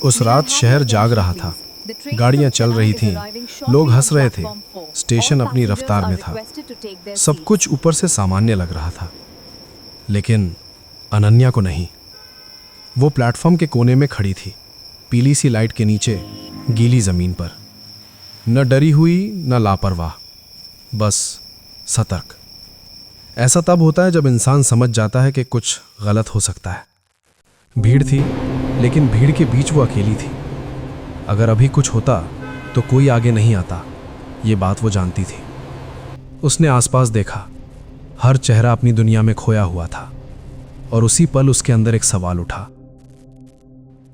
उस रात शहर जाग रहा था। गाड़ियां चल रही थीं, लोग हंस रहे थे, स्टेशन अपनी रफ्तार में था। सब कुछ ऊपर से सामान्य लग रहा था, लेकिन अनन्या को नहीं। वो प्लेटफॉर्म के कोने में खड़ी थी, पीली सी लाइट के नीचे, गीली जमीन पर। न डरी हुई न लापरवाह, बस सतर्क। ऐसा तब होता है जब इंसान समझ जाता है कि कुछ गलत हो सकता है। भीड़ थी, लेकिन भीड़ के बीच वो अकेली थी। अगर अभी कुछ होता तो कोई आगे नहीं आता, ये बात वो जानती थी। उसने आसपास देखा, हर चेहरा अपनी दुनिया में खोया हुआ था, और उसी पल उसके अंदर एक सवाल उठा।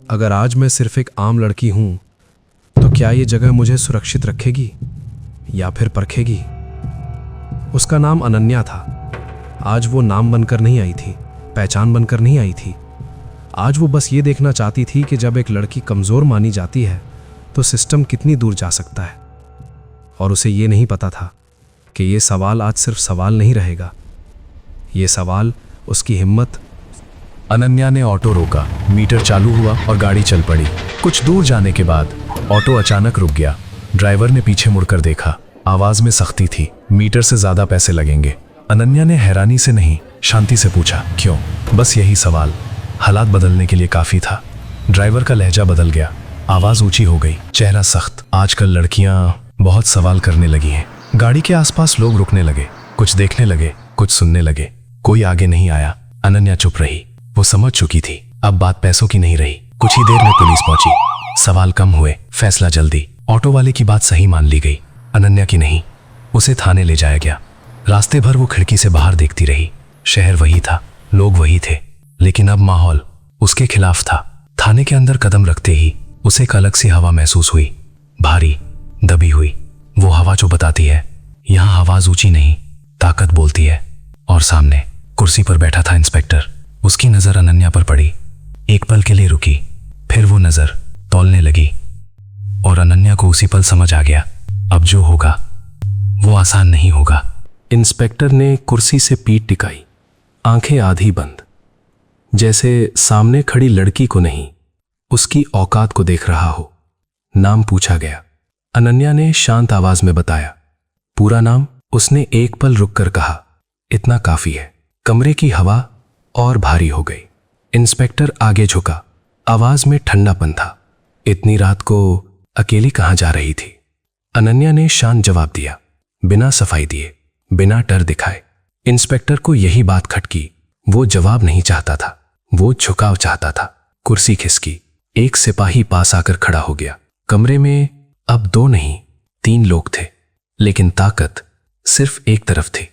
अगर आज मैं सिर्फ एक आम लड़की हूं, तो क्या ये जगह मुझे सुरक्षित रखेगी या फिर परखेगी? उसका नाम अनन्या था। आज वो नाम बनकर नहीं आई थी, पहचान बनकर नहीं आई थी। आज वो बस ये देखना चाहती थी कि जब एक लड़की कमज़ोर मानी जाती है तो सिस्टम कितनी दूर जा सकता है। और उसे ये नहीं पता था कि ये सवाल आज सिर्फ सवाल नहीं रहेगा, ये सवाल उसकी हिम्मत। अनन्या ने ऑटो रोका, मीटर चालू हुआ और गाड़ी चल पड़ी। कुछ दूर जाने के बाद ऑटो अचानक रुक गया। ड्राइवर ने पीछे मुड़कर देखा, आवाज में सख्ती थी, मीटर से ज्यादा पैसे लगेंगे। अनन्या ने हैरानी से नहीं, शांति से पूछा, क्यों? बस यही सवाल हालात बदलने के लिए काफी था। ड्राइवर का लहजा बदल गया, आवाज ऊंची हो गई, चेहरा सख्त। आजकल लड़कियां बहुत सवाल करने लगी हैं। गाड़ी के आसपास लोग रुकने लगे, कुछ देखने लगे, कुछ सुनने लगे। कोई आगे नहीं आया। अनन्या चुप रही। वो समझ चुकी थी अब बात पैसों की नहीं रही। कुछ ही देर में पुलिस पहुंची। सवाल कम हुए, फैसला जल्दी। ऑटो वाले की बात सही मान ली गई, अनन्या की नहीं। उसे थाने ले जाया गया। रास्ते भर वो खिड़की से बाहर देखती रही। शहर वही था, लोग वही थे, लेकिन अब माहौल उसके खिलाफ था। थाने के अंदर कदम रखते ही उसे एक अलग सी हवा महसूस हुई, भारी, दबी हुई। वो हवा जो बताती है यहां आवाज ऊंची नहीं, ताकत बोलती है। और सामने कुर्सी पर बैठा था इंस्पेक्टर। उसकी नजर अनन्या पर पड़ी, एक पल के लिए रुकी, फिर वो नजर तौलने लगी। और अनन्या को उसी पल समझ आ गया, अब जो होगा वो आसान नहीं होगा। इंस्पेक्टर ने कुर्सी से पीठ टिकाई, आंखें आधी बंद, जैसे सामने खड़ी लड़की को नहीं, उसकी औकात को देख रहा हो। नाम पूछा गया। अनन्या ने शांत आवाज में बताया, पूरा नाम। उसने एक पल रुककर कहा, इतना काफी है। कमरे की हवा और भारी हो गई। इंस्पेक्टर आगे झुका, आवाज में ठंडापन था। इतनी रात को अकेली कहां जा रही थी? अनन्या ने शांत जवाब दिया, बिना सफाई दिए, बिना डर दिखाए। इंस्पेक्टर को यही बात खटकी। वो जवाब नहीं चाहता था, वो झुकाव चाहता था। कुर्सी खिसकी, एक सिपाही पास आकर खड़ा हो गया। कमरे में अब 2 नहीं 3 लोग थे, लेकिन ताकत सिर्फ एक तरफ थी।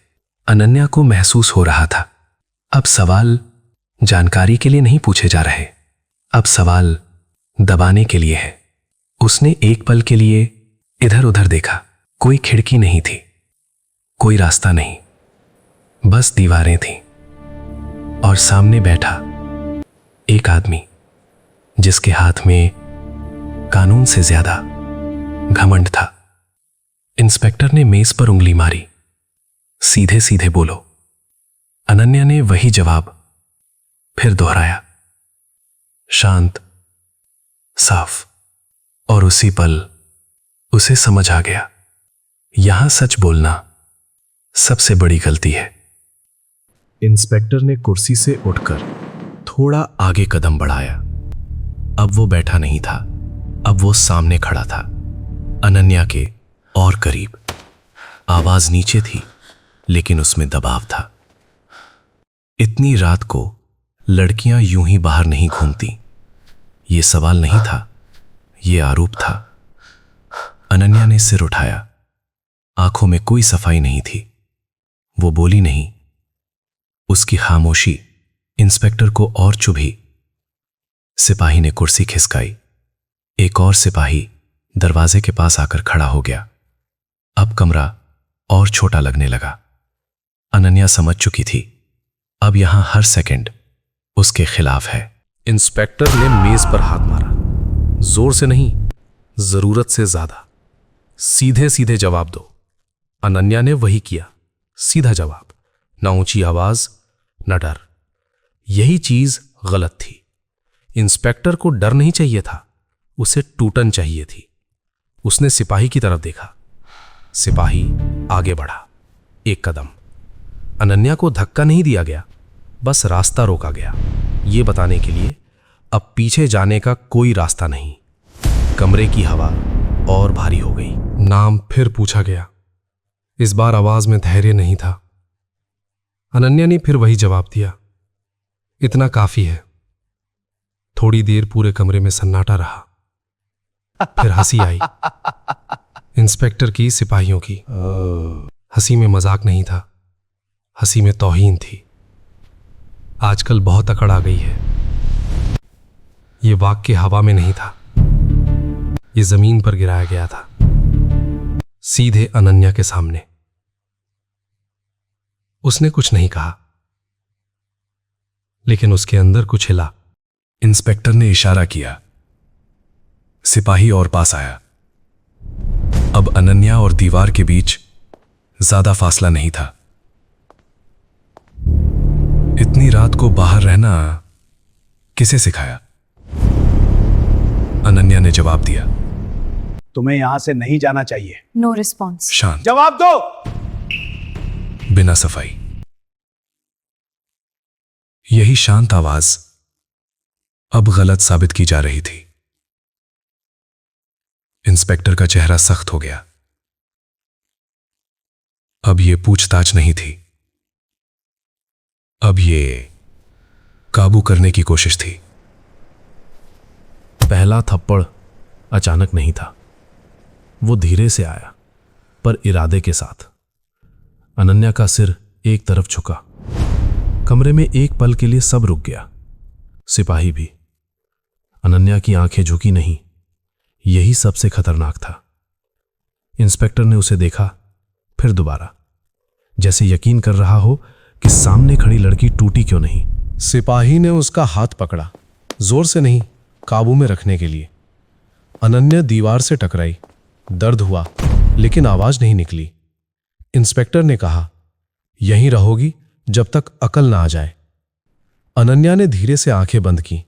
अनन्या को महसूस हो रहा था, अब सवाल जानकारी के लिए नहीं पूछे जा रहे, अब सवाल दबाने के लिए है। उसने एक पल के लिए इधर उधर देखा। कोई खिड़की नहीं थी, कोई रास्ता नहीं, बस दीवारें थीं। और सामने बैठा एक आदमी, जिसके हाथ में कानून से ज्यादा घमंड था। इंस्पेक्टर ने मेज पर उंगली मारी, सीधे सीधे बोलो। अनन्या ने वही जवाब फिर दोहराया, शांत, साफ। और उसी पल उसे समझ आ गया, यहां सच बोलना सबसे बड़ी गलती है। इंस्पेक्टर ने कुर्सी से उठकर थोड़ा आगे कदम बढ़ाया। अब वो बैठा नहीं था, अब वो सामने खड़ा था, अनन्या के और करीब। आवाज नीचे थी, लेकिन उसमें दबाव था। इतनी रात को लड़कियां यूं ही बाहर नहीं घूमती। ये सवाल नहीं था, ये आरोप था। अनन्या ने सिर उठाया, आंखों में कोई सफाई नहीं थी। वो बोली नहीं। उसकी खामोशी इंस्पेक्टर को और चुभी। सिपाही ने कुर्सी खिसकाई। एक और सिपाही दरवाजे के पास आकर खड़ा हो गया। अब कमरा और छोटा लगने लगा। अनन्या समझ चुकी थी, अब यहां हर सेकंड उसके खिलाफ है। इंस्पेक्टर ने मेज पर हाथ मारा, जोर से नहीं, जरूरत से ज्यादा। सीधे सीधे जवाब दो। अनन्या ने वही किया, सीधा जवाब, ना ऊंची आवाज ना डर। यही चीज गलत थी। इंस्पेक्टर को डर नहीं चाहिए था, उसे टूटन चाहिए थी। उसने सिपाही की तरफ देखा। सिपाही आगे बढ़ा, एक कदम। अनन्या को धक्का नहीं दिया गया, बस रास्ता रोका गया, ये बताने के लिए अब पीछे जाने का कोई रास्ता नहीं। कमरे की हवा और भारी हो गई। नाम फिर पूछा गया। इस बार आवाज में धैर्य नहीं था। अनन्या ने फिर वही जवाब दिया, इतना काफी है। थोड़ी देर पूरे कमरे में सन्नाटा रहा। फिर हंसी आई, इंस्पेक्टर की, सिपाहियों की। हंसी में मजाक नहीं था, हंसी में तौहीन थी। आजकल बहुत अकड़ आ गई है। ये वाक्य हवा में नहीं था, ये जमीन पर गिराया गया था, सीधे अनन्या के सामने। उसने कुछ नहीं कहा, लेकिन उसके अंदर कुछ हिला। इंस्पेक्टर ने इशारा किया। सिपाही और पास आया। अब अनन्या और दीवार के बीच ज्यादा फासला नहीं था। इतनी रात को बाहर रहना किसे सिखाया? अनन्या ने जवाब दिया। तुम्हें यहां से नहीं जाना चाहिए। No response. शांत, जवाब दो। बिना सफाई। यही शांत आवाज अब गलत साबित की जा रही थी। इंस्पेक्टर का चेहरा सख्त हो गया। अब यह पूछताछ नहीं थी, अब यह काबू करने की कोशिश थी। पहला थप्पड़ अचानक नहीं था, वो धीरे से आया, पर इरादे के साथ। अनन्या का सिर एक तरफ झुका। कमरे में एक पल के लिए सब रुक गया, सिपाही भी। अनन्या की आंखें झुकी नहीं, यही सबसे खतरनाक था। इंस्पेक्टर ने उसे देखा, फिर दोबारा, जैसे यकीन कर रहा हो कि सामने खड़ी लड़की टूटी क्यों नहीं। सिपाही ने उसका हाथ पकड़ा, जोर से नहीं, काबू में रखने के लिए। अनन्या दीवार से टकराई। दर्द हुआ, लेकिन आवाज नहीं निकली। इंस्पेक्टर ने कहा, यहीं रहोगी जब तक अकल ना आ जाए। अनन्या ने धीरे से आंखें बंद की।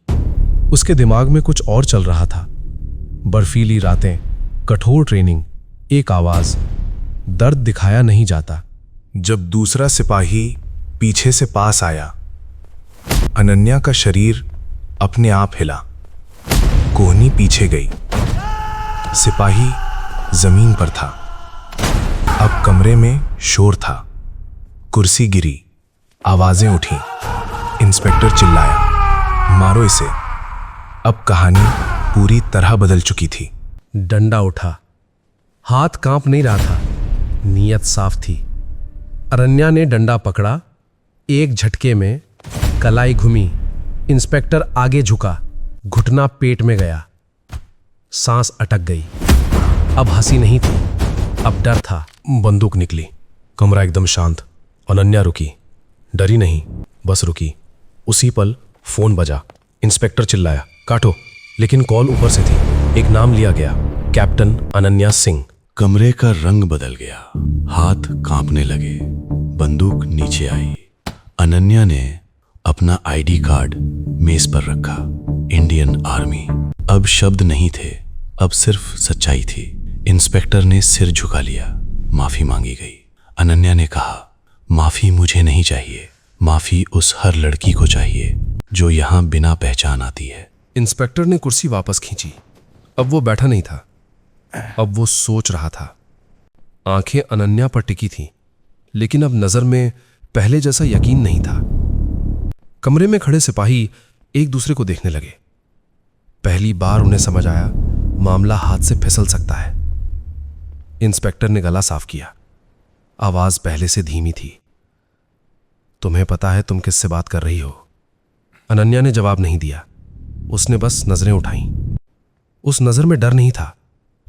उसके दिमाग में कुछ और चल रहा था। बर्फीली रातें, कठोर ट्रेनिंग, एक आवाज, दर्द दिखाया नहीं जाता। जब दूसरा सिपाही पीछे से पास आया, अनन्या का शरीर अपने आप हिला। कोहनी पीछे गई। सिपाही जमीन पर था। अब कमरे में शोर था। कुर्सी गिरी, आवाजें उठी। इंस्पेक्टर चिल्लाया, मारो इसे। अब कहानी पूरी तरह बदल चुकी थी। डंडा उठा, हाथ कांप नहीं रहा था, नीयत साफ थी। अनन्या ने डंडा पकड़ा, एक झटके में कलाई घुमी। इंस्पेक्टर आगे झुका, घुटना पेट में गया, सांस अटक गई। अब हंसी नहीं थी, अब डर था। बंदूक निकली। कमरा एकदम शांत। अनन्या रुकी, डरी नहीं, बस रुकी। उसी पल फोन बजा। इंस्पेक्टर चिल्लाया, काटो। लेकिन कॉल ऊपर से थी। एक नाम लिया गया, कैप्टन अनन्या सिंह। कमरे का रंग बदल गया। हाथ कांपने लगे। बंदूक नीचे आई। अनन्या ने अपना आईडी कार्ड मेज पर रखा। Indian army. अब शब्द नहीं थे, अब सिर्फ सच्चाई थी। इंस्पेक्टर ने सिर झुका लिया। माफी मांगी गई। अनन्या ने कहा, माफी मुझे नहीं चाहिए, माफी उस हर लड़की को चाहिए जो यहां बिना पहचान आती है। इंस्पेक्टर ने कुर्सी वापस खींची। अब वो बैठा नहीं था, अब वो सोच रहा था। आंखें अनन्या पर टिकी थीं, लेकिन अब नजर में पहले जैसा यकीन नहीं था। कमरे में खड़े सिपाही एक दूसरे को देखने लगे। पहली बार उन्हें समझ आया, मामला हाथ से फिसल सकता है। इंस्पेक्टर ने गला साफ किया। आवाज पहले से धीमी थी। तुम्हें पता है तुम किससे बात कर रही हो? अनन्या ने जवाब नहीं दिया। उसने बस नजरें उठाईं। उस नजर में डर नहीं था,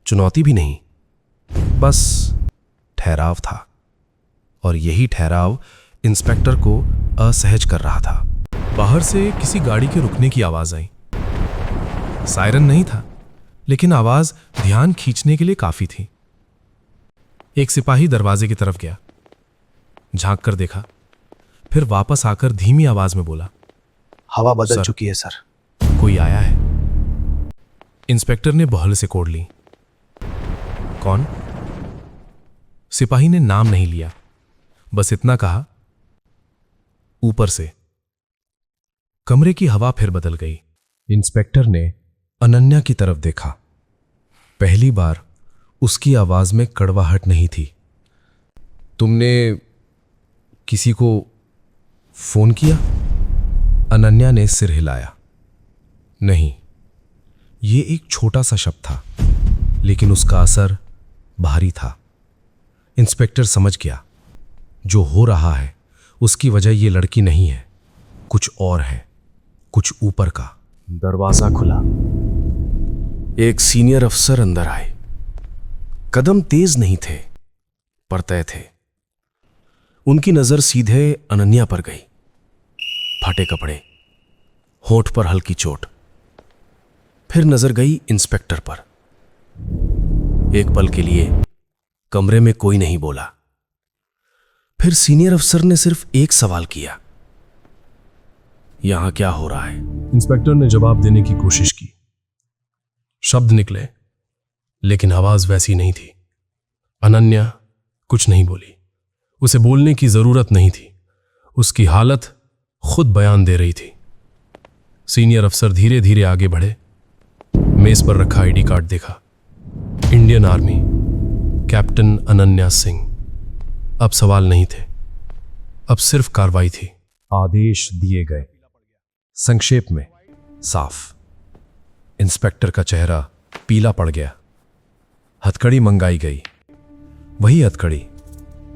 चुनौती भी नहीं, बस ठहराव था। और यही ठहराव इंस्पेक्टर को असहज कर रहा था। बाहर से किसी गाड़ी के रुकने की आवाज आई। सायरन नहीं था, लेकिन आवाज ध्यान खींचने के लिए काफी थी। एक सिपाही दरवाजे की तरफ गया, झांक कर देखा, फिर वापस आकर धीमी आवाज में बोला, हवा बदल सर। चुकी है सर। कोई आया है? इंस्पेक्टर ने बहल से कोड़ ली। कौन? सिपाही ने नाम नहीं लिया, बस इतना कहा, ऊपर से। कमरे की हवा फिर बदल गई। इंस्पेक्टर ने अनन्या की तरफ देखा। पहली बार उसकी आवाज में कड़वाहट नहीं थी। तुमने किसी को फोन किया? अनन्या ने सिर हिलाया। नहीं, ये एक छोटा सा शब्द था, लेकिन उसका असर भारी था। इंस्पेक्टर समझ गया, जो हो रहा है उसकी वजह ये लड़की नहीं है, कुछ और है, कुछ ऊपर का। दरवाजा खुला। एक सीनियर अफसर अंदर आए। कदम तेज नहीं थे, पर तय थे। उनकी नजर सीधे अनन्या पर गई। फटे कपड़े, होठ पर हल्की चोट। फिर नजर गई इंस्पेक्टर पर। एक पल के लिए कमरे में कोई नहीं बोला। फिर सीनियर अफसर ने सिर्फ एक सवाल किया, यहां क्या हो रहा है? इंस्पेक्टर ने जवाब देने की कोशिश की। शब्द निकले, लेकिन आवाज वैसी नहीं थी। अनन्या कुछ नहीं बोली। उसे बोलने की जरूरत नहीं थी, उसकी हालत खुद बयान दे रही थी। सीनियर अफसर धीरे धीरे आगे बढ़े। मेज पर रखा आईडी कार्ड देखा। Indian army, captain Ananya Singh. अब सवाल नहीं थे, अब सिर्फ कार्रवाई थी। आदेश दिए गए। संक्षेप में, साफ। इंस्पेक्टर का चेहरा पीला पड़ गया। हथकड़ी मंगाई गई, वही हथकड़ी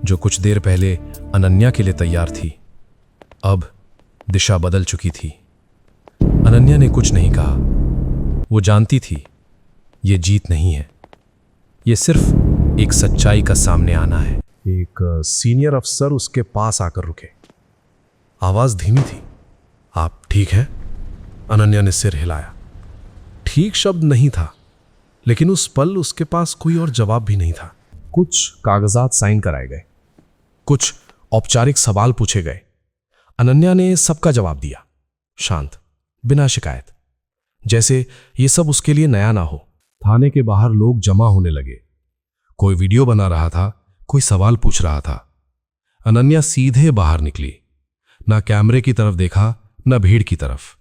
जो कुछ देर पहले अनन्या के लिए तैयार थी। अब दिशा बदल चुकी थी। अनन्या ने कुछ नहीं कहा। वो जानती थी ये जीत नहीं है, ये सिर्फ एक सच्चाई का सामने आना है। एक सीनियर अफसर उसके पास आकर रुके। आवाज धीमी थी। आप ठीक हैं? अनन्या ने सिर हिलाया। ठीक शब्द नहीं था, लेकिन उस पल उसके पास कोई और जवाब भी नहीं था। कुछ कागजात साइन कराए गए, कुछ औपचारिक सवाल पूछे गए। अनन्या ने सबका जवाब दिया, शांत, बिना शिकायत, जैसे ये सब उसके लिए नया ना हो। थाने के बाहर लोग जमा होने लगे। कोई वीडियो बना रहा था, कोई सवाल पूछ रहा था। अनन्या सीधे बाहर निकली। ना कैमरे की तरफ देखा, न भीड़ की तरफ।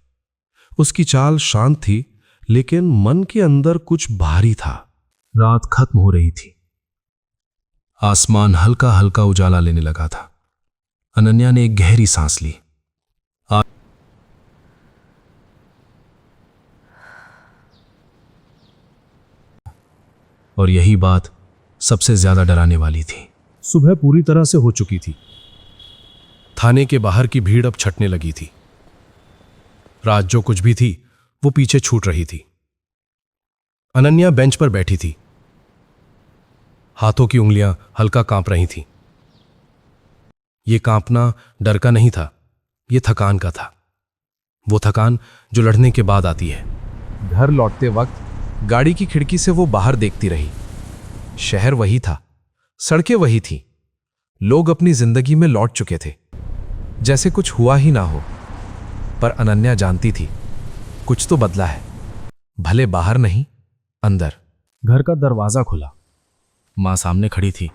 उसकी चाल शांत थी, लेकिन मन के अंदर कुछ भारी था। रात खत्म हो रही थी। आसमान हल्का हल्का उजाला लेने लगा था। अनन्या ने एक गहरी सांस ली। और यही बात सबसे ज्यादा डराने वाली थी। सुबह पूरी तरह से हो चुकी थी। थाने के बाहर की भीड़ अब छटने लगी थी। रात जो कुछ भी थी वो पीछे छूट रही थी। अनन्या बेंच पर बैठी थी। हाथों की उंगलियां हल्का कांप रही थीं। ये कांपना डर का नहीं था, ये थकान का था। वो थकान जो लड़ने के बाद आती है। घर लौटते वक्त गाड़ी की खिड़की से वो बाहर देखती रही। शहर वही था, सड़कें वही थी, लोग अपनी जिंदगी में लौट चुके थे, जैसे कुछ हुआ ही ना हो। पर अनन्या जानती थी कुछ तो बदला है, भले बाहर नहीं, अंदर। घर का दरवाजा खुला। मां सामने खड़ी थी।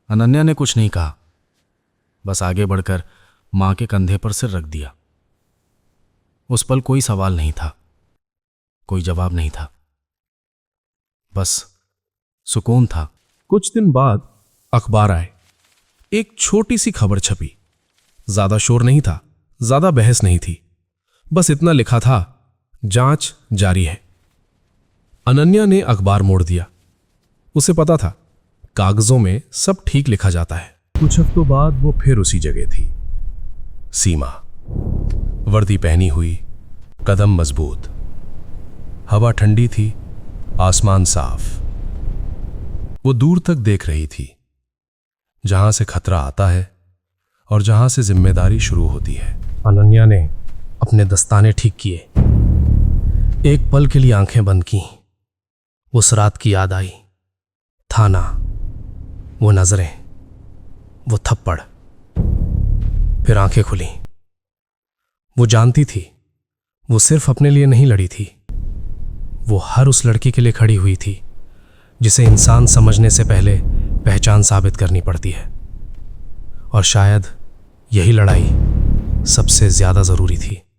अनन्या ने कुछ नहीं कहा, बस आगे बढ़कर मां के कंधे पर सिर रख दिया। उस पल कोई सवाल नहीं था, कोई जवाब नहीं था, बस सुकून था। कुछ दिन बाद अखबार आए। एक छोटी सी खबर छपी। ज्यादा शोर नहीं था, ज्यादा बहस नहीं थी, बस इतना लिखा था, जांच जारी है। अनन्या ने अखबार मोड़ दिया। उसे पता था कागजों में सब ठीक लिखा जाता है। कुछ हफ्तों बाद वो फिर उसी जगह थी। सीमा, वर्दी पहनी हुई, कदम मजबूत। हवा ठंडी थी, आसमान साफ। वो दूर तक देख रही थी, जहां से खतरा आता है और जहां से जिम्मेदारी शुरू होती है। अनन्या ने अपने दस्ताने ठीक किए। एक पल के लिए आंखें बंद की। उस रात की याद आई। थाना, वो नजरें, वो थप्पड़। फिर आंखें खुली। वो जानती थी वो सिर्फ अपने लिए नहीं लड़ी थी, वो हर उस लड़की के लिए खड़ी हुई थी जिसे इंसान समझने से पहले पहचान साबित करनी पड़ती है। और शायद यही लड़ाई सबसे ज्यादा जरूरी थी।